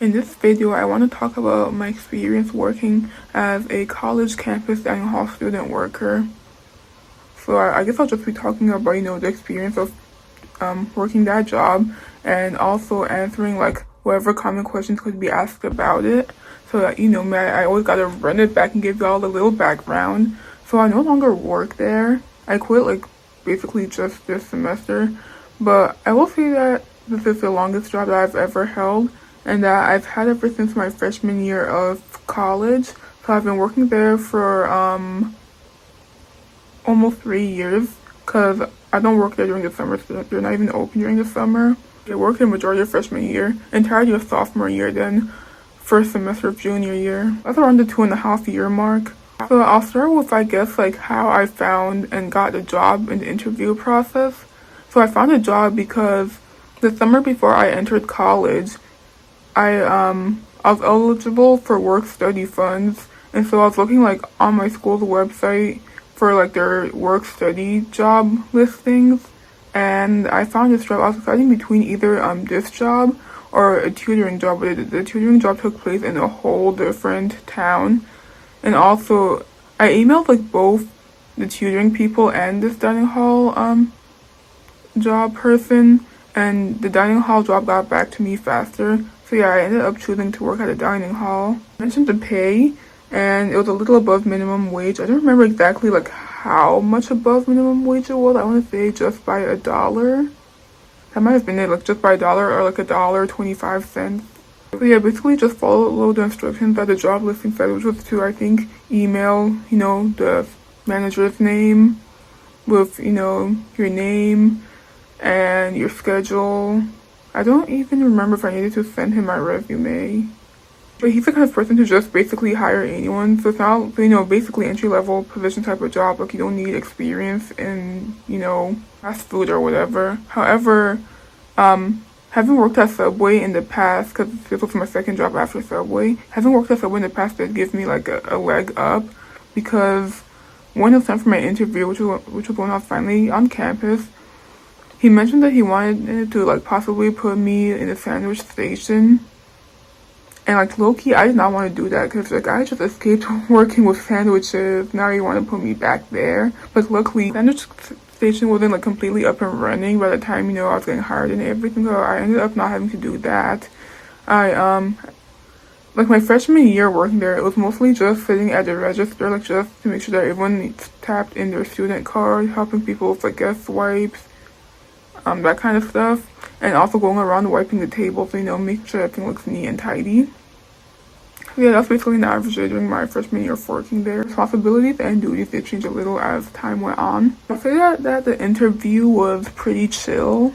In this video, I want to talk about my experience working as a college campus dining hall student worker. So I guess I'll just be talking about, the experience of working that job, and also answering like whatever common questions could be asked about it. So that, I always gotta run it back and give y'all a little background. So I no longer work there. I quit like basically just this semester. But I will say that this is the longest job that I've ever held, and that I've had ever since my freshman year of college. So I've been working there for almost 3 years, because I don't work there during the summer, so they're not even open during the summer. I worked the majority of freshman year, entirety of sophomore year, then first semester of junior year. That's around the 2.5 year mark. So I'll start with, I guess, like how I found and got a job in the interview process. So I found a job because the summer before I entered college, I was eligible for work study funds, and so I was looking like on my school's website for like their work study job listings, and I found this job. I was deciding between either this job or a tutoring job, but the tutoring job took place in a whole different town. And also I emailed like both the tutoring people and this dining hall job person, and the dining hall job got back to me faster. So yeah, I ended up choosing to work at a dining hall. I mentioned the pay, and it was a little above minimum wage. I don't remember exactly like how much above minimum wage it was. I want to say just by $1. That might have been it, like just by $1 or like $1.25. So yeah, basically just follow the instructions that the job listing said, which was to, I think, email, the manager's name with, your name and your schedule. I don't even remember if I needed to send him my resume. But he's the kind of person to just basically hire anyone. So it's not, basically entry-level position type of job. Like, you don't need experience in, fast food or whatever. However, having worked at Subway in the past, because this was my second job after Subway, having worked at Subway in the past did give me like a leg up, because when it was time for my interview, which was when I was finally on campus, he mentioned that he wanted to like possibly put me in a sandwich station. And like low-key, I did not want to do that, because like I just escaped working with sandwiches. Now you want to put me back there. But luckily, sandwich station wasn't like completely up and running by the time, I was getting hired and everything. So I ended up not having to do that. Like my freshman year working there, it was mostly just sitting at the register, like just to make sure that everyone tapped in their student card, helping people with like guest wipes, that kind of stuff. And also going around wiping the table, so making sure everything looks neat and tidy. Yeah, that's basically an average day during my freshman year of working there. Responsibilities and duties did change a little as time went on. I'll say that the interview was pretty chill.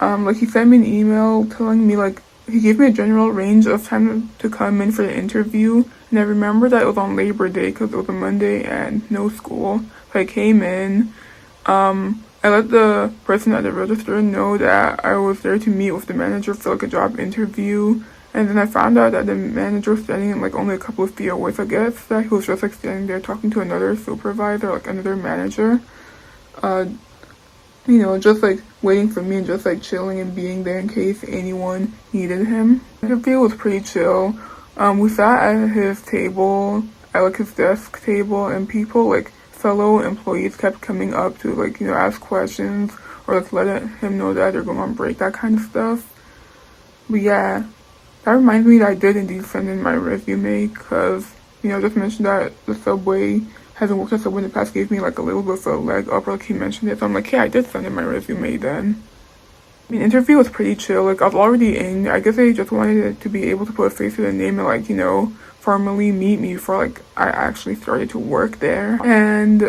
Like he sent me an email telling me like he gave me a general range of time to come in for the interview, and I remember that it was on Labor Day because it was a Monday and no school. So I came in. I let the person at the register know that I was there to meet with the manager for like a job interview, and then I found out that the manager was standing like only a couple of feet away. So I guess that he was just like standing there talking to another supervisor, like another manager, just like waiting for me and just like chilling and being there in case anyone needed him. The interview was pretty chill. We sat at his table, at like his desk table, and people like fellow employees kept coming up to like ask questions or like let him know that they're going on break, that kind of stuff. But yeah, that reminds me that I did indeed send in my resume, because I just mentioned that the Subway, having worked at Subway in the past, gave me like a little bit of a leg up, or like he mentioned it. So I'm like, hey, I did send in my resume then. The interview was pretty chill. Like I was already in. I guess they just wanted to be able to put a face to the name and like formally meet me before like I actually started to work there. And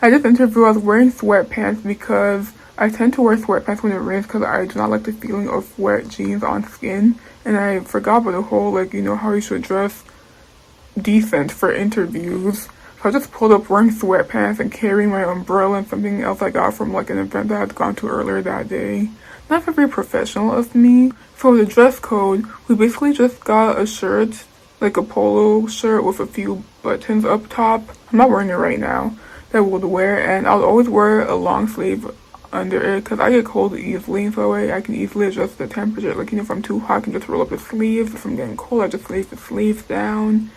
at this interview, I was wearing sweatpants because I tend to wear sweatpants when it rains, because I do not like the feeling of wet jeans on skin. And I forgot about the whole like how you should dress decent for interviews. So I just pulled up wearing sweatpants and carrying my umbrella and something else I got from like an event that I had gone to earlier that day. Not very professional of me. For the dress code, we basically just got a shirt, like a polo shirt with a few buttons up top. I'm not wearing it right now. That I would wear, and I would always wear a long sleeve under it because I get cold easily, so I can easily adjust the temperature. Like, if I'm too hot, I can just roll up the sleeves. If I'm getting cold, I just lace the sleeves down.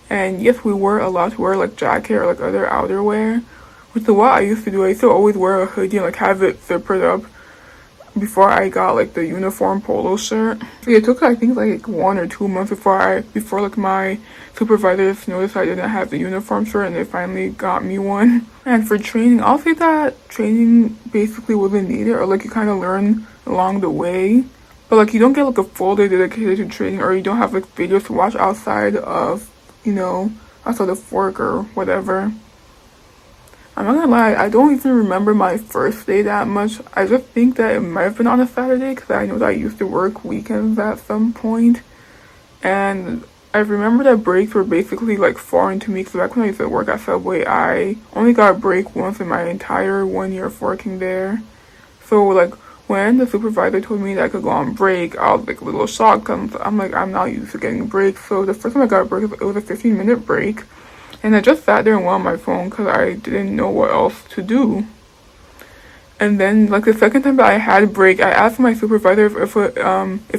And yes, we were allowed to wear like jacket or like other outerwear, which is what I used to do. I used to always wear a hoodie and like have it zippered up before I got like the uniform polo shirt. So it took I think like 1 or 2 months before like my supervisors noticed I didn't have the uniform shirt and they finally got me one. And for training, I'll say that training basically wasn't needed, or like you kind of learn along the way. But like you don't get like a full day dedicated to training, or you don't have like videos to watch outside of, outside of work or whatever. I'm not gonna lie, I don't even remember my first day that much. I just think that it might have been on a Saturday because I know that I used to work weekends at some point. And I remember that breaks were basically like foreign to me because back when I used to work at Subway, I only got a break once in my entire 1 year of working there. So like when the supervisor told me that I could go on break, I was like a little shocked because I'm like, I'm not used to getting breaks. So the first time I got a break, it was a 15-minute break. And I just sat there and went on my phone because I didn't know what else to do. And then, like, the second time that I had a break, I asked my supervisor if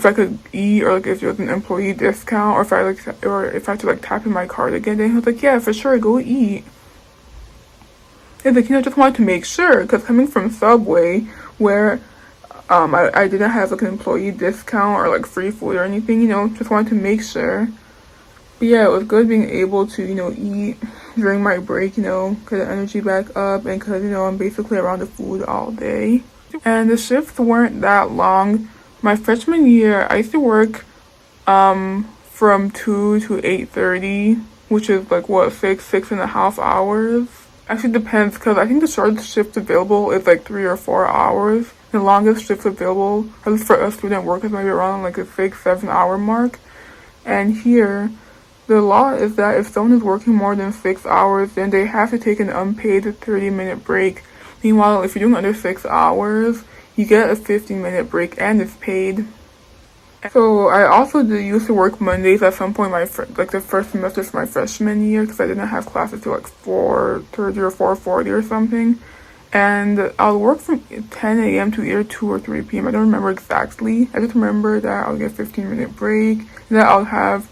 I could eat, or like if there was an employee discount, or if I had to like tap in my card again. And he was like, "Yeah, for sure, go eat." And like, just wanted to make sure, because coming from Subway, where I didn't have like an employee discount or like free food or anything, just wanted to make sure. But yeah, it was good being able to, eat during my break, get the energy back up, and because, I'm basically around the food all day. And the shifts weren't that long. My freshman year, I used to work from 2 to 8:30, which is like, what, 6.5 hours? Actually depends, because I think the shortest shift available is like 3 or 4 hours. The longest shift available, at least for us student workers, maybe around like a 6-7 hour mark. And here, the law is that if someone is working more than 6 hours, then they have to take an unpaid 30-minute break. Meanwhile, if you're doing under 6 hours, you get a 15-minute break and it's paid. So I also used to work Mondays at some point, the first semester of my freshman year, because I didn't have classes till like 4:30 or 4:40 or something. And I'll work from 10 a.m. to either 2 or 3 p.m. I don't remember exactly. I just remember that I'll get a 15-minute break, and that I'll have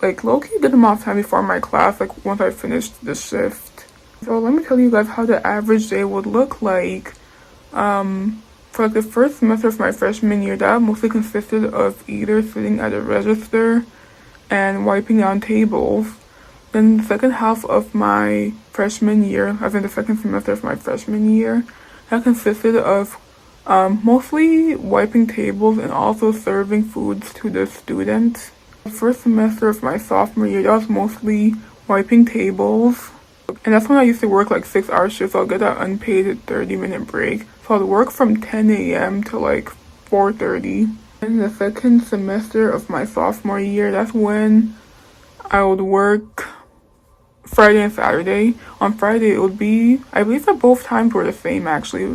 like low-key a good amount of time before my class, like once I finished the shift. So let me tell you guys how the average day would look like. For like the first semester of my freshman year, that mostly consisted of either sitting at a register and wiping down tables. Then the second half of my freshman year, as in the second semester of my freshman year, that consisted of mostly wiping tables and also serving foods to the students. The first semester of my sophomore year, that was mostly wiping tables. And that's when I used to work like 6-hour shifts. So I'll get that unpaid 30-minute break. So I'd work from 10 a.m. to like 4:30. In the second semester of my sophomore year, that's when I would work Friday and Saturday. On Friday, it would be, I believe that both times were the same actually.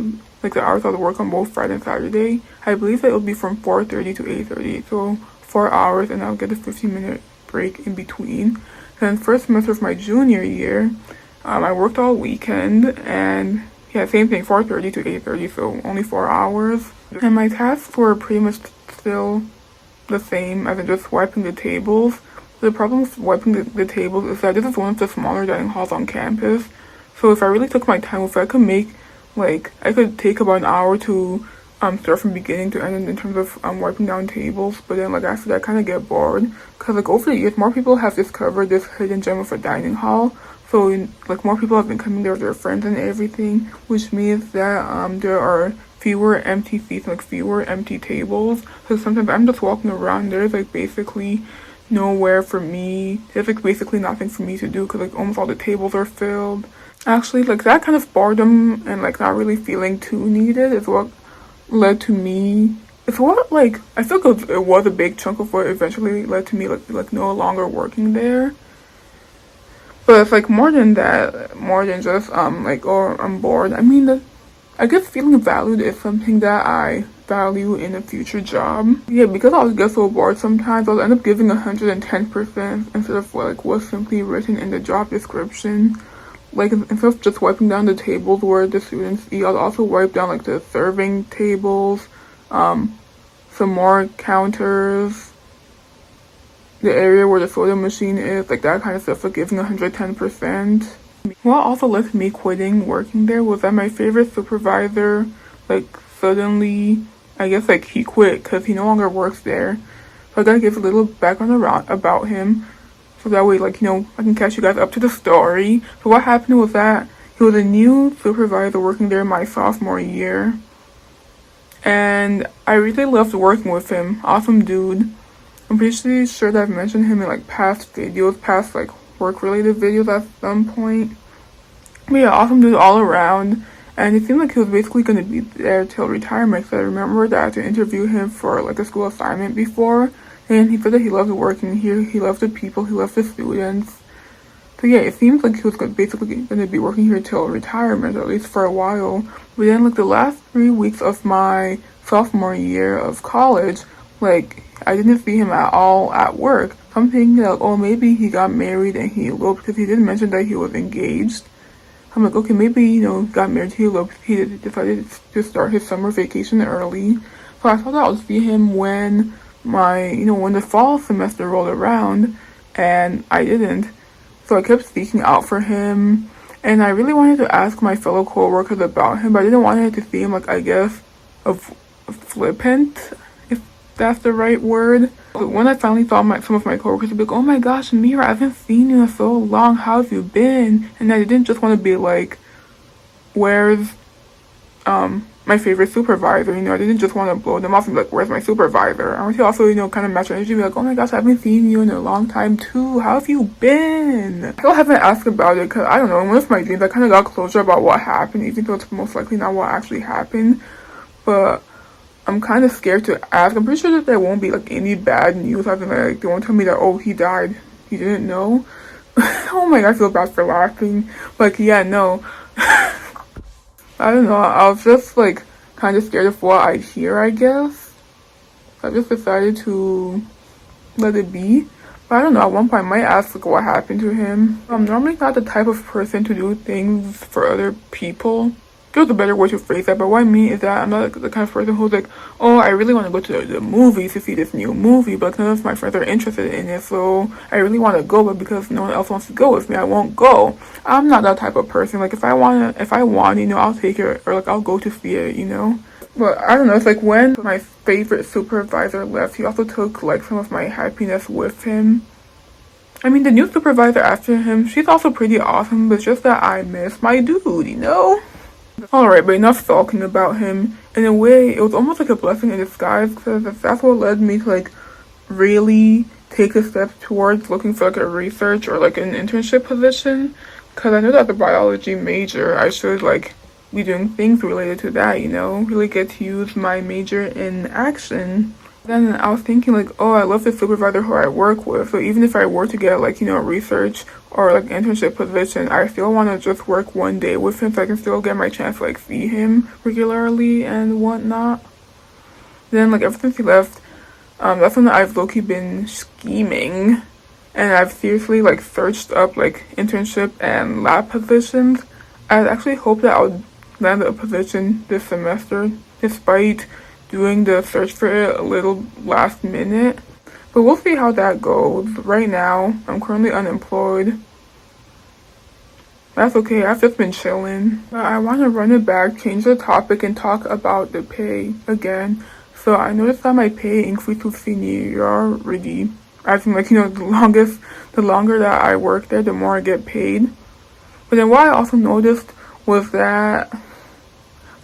Like the hours I would work on both Friday and Saturday. I believe that it would be from 4:30 to 8:30. So 4 hours, and I'll get a 15-minute break in between. Then first semester of my junior year, I worked all weekend, and yeah, same thing, 4:30 to 8:30, so only 4 hours. And my tasks were pretty much still the same, as in just wiping the tables. The problem with wiping the tables is that this is one of the smaller dining halls on campus. So if I really took my time with it, I could take about an hour to start from beginning to end in terms of wiping down tables. But then after that, I kind of get bored, because over the years more people have discovered this hidden gem of a dining hall. So more people have been coming there with their friends and everything, which means that there are fewer empty seats and fewer empty tables. So sometimes I'm just walking around, there's basically nowhere for me, there's basically nothing for me to do, because almost all the tables are filled. Actually, that kind of boredom and not really feeling too needed is what led to me, it's what I feel like it was a big chunk of what eventually led to me no longer working there. But it's more than that, more than just oh, I'm bored. I mean, I guess feeling valued is something that I value in a future job. Yeah, because I would get so bored sometimes, I'll end up giving 110% instead of what was simply written in the job description. like instead of just wiping down the tables where the students eat, I'll also wipe down like the serving tables, some more counters, the area where the soda machine is, like that kind of stuff, like giving 110%. What also led to me quitting working there was that my favorite supervisor, like suddenly, I guess like he quit because he no longer works there. So I gotta give a little background around about him, so that way, like, I can catch you guys up to the story. So what happened was that he was a new supervisor working there my sophomore year, and I really loved working with him. Awesome dude. I'm pretty sure that I've mentioned him in like past videos, past like work-related videos at some point. But yeah, awesome dude all around. And it seemed like he was basically going to be there till retirement. So I remember that I had to interview him for like a school assignment before. And he said that he loved working here. He loved the people. He loved the students. So yeah, it seems like he was basically going to be working here till retirement, or at least for a while. But then like the last 3 weeks of my sophomore year of college, like I didn't see him at all at work. So I'm thinking like, oh, maybe he got married and he eloped, because he didn't mention that he was engaged. I'm like, okay, maybe, got married, he eloped, he decided to start his summer vacation early. So I thought I would see him when when the fall semester rolled around, and I didn't. So I kept seeking out for him, and I really wanted to ask my fellow coworkers about him, but I didn't want it to seem like, I guess, flippant, if that's the right word. But when I finally saw some of my coworkers, would be like, oh my gosh, Mira, I haven't seen you in so long, how have you been? And I didn't just want to be like, where's my favorite supervisor? I didn't just want to blow them off and be like, where's my supervisor? I want to also, kind of match energy, be like, oh my gosh, I haven't seen you in a long time too, how have you been? I still haven't asked about it, because I don't know, in one of my dreams I kind of got closure about what happened, even though it's most likely not what actually happened. But I'm kind of scared to ask. I'm pretty sure that there won't be like any bad news. I think like they won't tell me that, oh, he died, he didn't know. Oh my god, I feel bad for laughing. Like, yeah, no. I don't know, I was just like kind of scared of what I'd hear, I guess. I just decided to let it be. But I don't know, at one point I might ask like what happened to him. I'm normally not the type of person to do things for other people. There's a better way to phrase that, but what I mean is that I'm not like, the kind of person who's like, oh, I really want to go to the movies to see this new movie, but none of my friends are interested in it, so I really want to go, but because no one else wants to go with me, I won't go. I'm not that type of person. Like, if I want, I'll take it, or like I'll go to see it. But I don't know, it's like when my favorite supervisor left, he also took like some of my happiness with him. I mean, the new supervisor after him, she's also pretty awesome, but it's just that I miss my dude. Alright, but enough talking about him. In a way, it was almost like a blessing in disguise, because that's what led me to like really take a step towards looking for like a research or like an internship position, because I know that the biology major, I should like be doing things related to that, really get to use my major in action. Then I was thinking like, oh, I love the supervisor who I work with, so even if I were to get like, a research or like internship position, I still want to just work one day with him so I can still get my chance to like see him regularly and whatnot. Then like ever since he left, that's when I've low-key been scheming, and I've seriously like searched up like internship and lab positions. I actually hope that I would land a position this semester, despite doing the search for it a little last minute. But we'll see how that goes. Right now, I'm currently unemployed. That's okay, I've just been chilling. But I want to run it back, change the topic, and talk about the pay again. So I noticed that my pay increased with seniority. I think like, the longer that I work there, the more I get paid. But then what I also noticed was that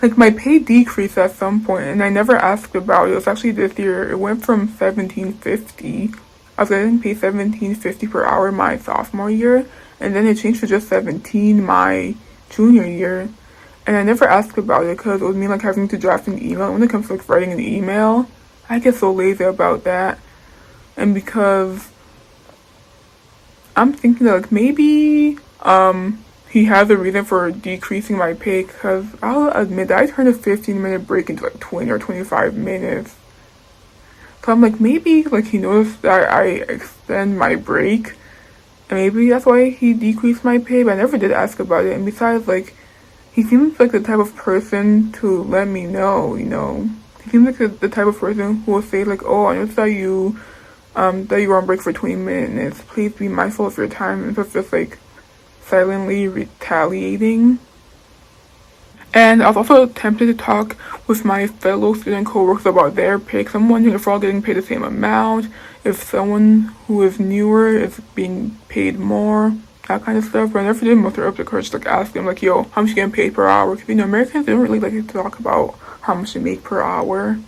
like my pay decreased at some point, and I never asked about it. It was actually this year. It went from $17.50. I was getting paid $17.50 per hour my sophomore year, and then it changed to just $17 my junior year. And I never asked about it because it would mean like having to draft an email. When it comes to like writing an email, I get so lazy about that. And because I'm thinking that like maybe he has a reason for decreasing my pay, because I'll admit that I turned a 15-minute break into like 20 or 25 minutes. So I'm like, maybe like he noticed that I extend my break, And maybe that's why he decreased my pay, but I never did ask about it. And besides, like, he seems like the type of person to let me know, you know. He seems like the type of person who will say, like, oh, I noticed that you were on break for 20 minutes. Please be mindful of your time. And so it's just, like, silently retaliating. And I was also tempted to talk with my fellow student co-workers about their pay. 'Cause I'm wondering if we're all getting paid the same amount, if someone who is newer is being paid more, that kind of stuff. But I never did muster up the courage to like ask them, like, yo, how much you getting paid per hour? Because, you know, Americans don't really like to talk about how much they make per hour.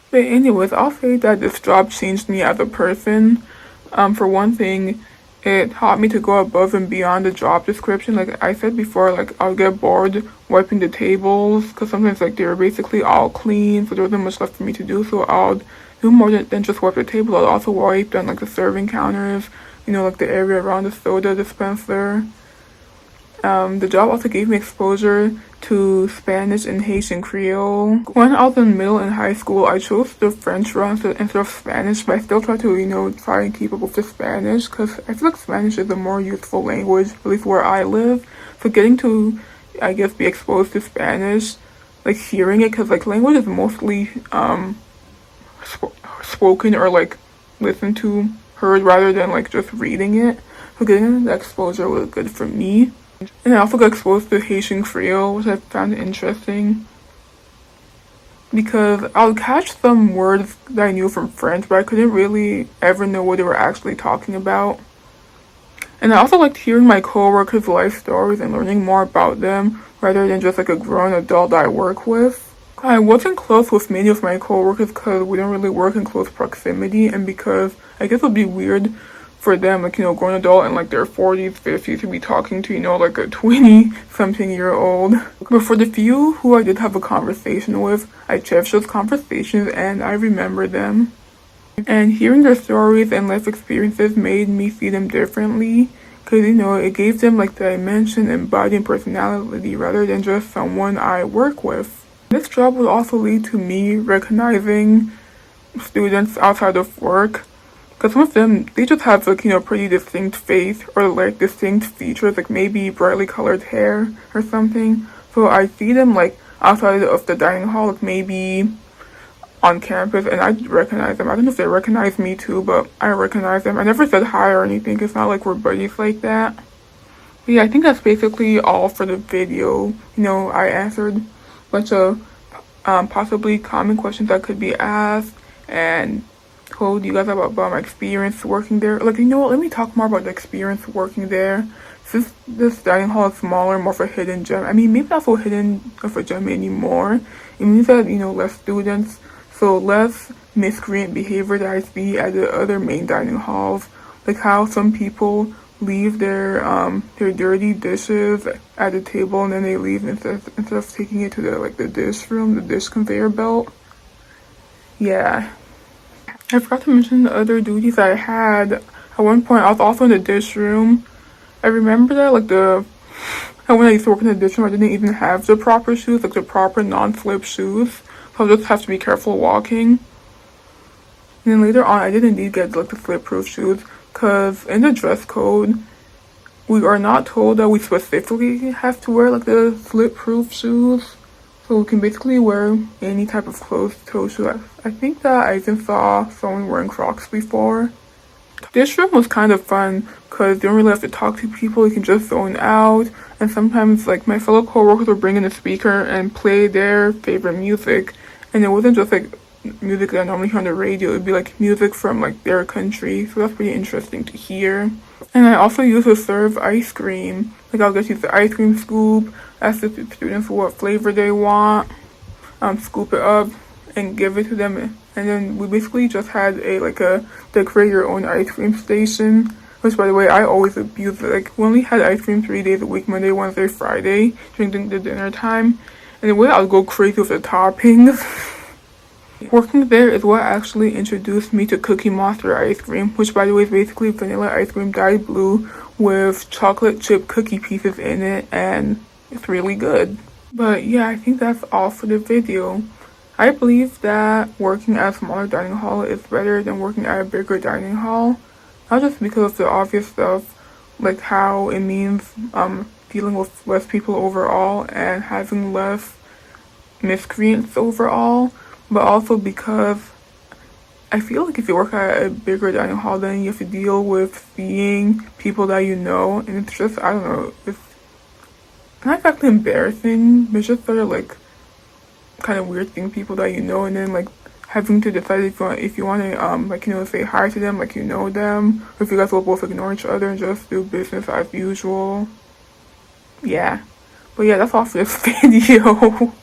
But anyways, I'll say that this job changed me as a person. For one thing, it taught me to go above and beyond the job description. Like I said before, like I'll get bored wiping the tables because sometimes like they were basically all clean, so there wasn't much left for me to do. So I'll do more than just wipe the table. I'll also wipe on like the serving counters, you know, like the area around the soda dispenser. The job also gave me exposure to Spanish and Haitian Creole. When I was in middle and high school, I chose the French route instead of Spanish, but I still try to, you know, try and keep up with the Spanish because I feel like Spanish is a more useful language, at least where I live. So getting to, I guess, be exposed to Spanish, like hearing it, because like language is mostly spoken or like listened to, heard, rather than like just reading it. So getting that exposure was good for me. And I also got exposed to Haitian Creole, which I found interesting. Because I would catch some words that I knew from French, but I couldn't really ever know what they were actually talking about. And I also liked hearing my coworkers' life stories and learning more about them, rather than just like a grown adult that I work with. I wasn't close with many of my coworkers because we don't really work in close proximity, and because I guess it would be weird for them, like, you know, grown adult in like their 40s, 50s to be talking to, you know, like a 20-something-year-old. But for the few who I did have a conversation with, I cherish those conversations and I remember them. And hearing their stories and life experiences made me see them differently, because, you know, it gave them like the dimension and body and personality rather than just someone I work with. This job would also lead to me recognizing students outside of work. Because some of them, they just have like, you know, pretty distinct face or like distinct features, like maybe brightly colored hair or something. So I see them like outside of the dining hall, like maybe on campus, and I recognize them. I don't know if they recognize me too, but I recognize them. I never said hi or anything. It's not like we're buddies like that. But yeah, I think that's basically all for the video. You know, I answered a bunch of possibly common questions that could be asked and told you guys about my experience working there. Like, you know what, let me talk more about the experience working there. Since this dining hall is smaller, more of a hidden gem. I mean, maybe not so hidden of a gem anymore. It means that, you know, less students, so less miscreant behavior that I see at the other main dining halls. Like how some people leave their dirty dishes at the table and then they leave instead of taking it to the dish room, the dish conveyor belt. Yeah. I forgot to mention the other duties I had. At one point, I was also in the dish room. I remember that, like, when I used to work in the dish room, I didn't even have the proper shoes, like the proper non-slip shoes. So I just have to be careful walking. And then later on, I did indeed get, like, the slip-proof shoes, because in the dress code, we are not told that we specifically have to wear, like, the slip-proof shoes. So we can basically wear any type of closed-toe shoe. I think that I even saw someone wearing Crocs before. This room was kind of fun because you don't really have to talk to people. You can just zone out. And sometimes, like, my fellow coworkers would bring in a speaker and play their favorite music. And it wasn't just, like, music that I normally hear on the radio. It would be, like, music from, like, their country. So that's pretty interesting to hear. And I also used to serve ice cream. Like, I'll just use the ice cream scoop, ask the students what flavor they want, scoop it up, and give it to them. And then we basically just had a decorate your own ice cream station, which, by the way, I always abused it. Like, we only had ice cream 3 days a week, Monday, Wednesday, Friday, during the dinner time. And the way I would go crazy with the toppings. Working there is what actually introduced me to Cookie Monster ice cream, which, by the way, is basically vanilla ice cream dyed blue with chocolate chip cookie pieces in it, and it's really good. But yeah, I think that's all for the video. I believe that working at a smaller dining hall is better than working at a bigger dining hall. Not just because of the obvious stuff, like how it means dealing with less people overall and having less miscreants overall, but also because I feel like if you work at a bigger dining hall, then you have to deal with seeing people that you know, and it's just, I don't know, it's not exactly embarrassing, but it's just sort of like kind of weird seeing people that you know, and then like having to decide if you want to like, you know, say hi to them like you know them, or if you guys will both ignore each other and just do business as usual. Yeah, but yeah, that's all for this video.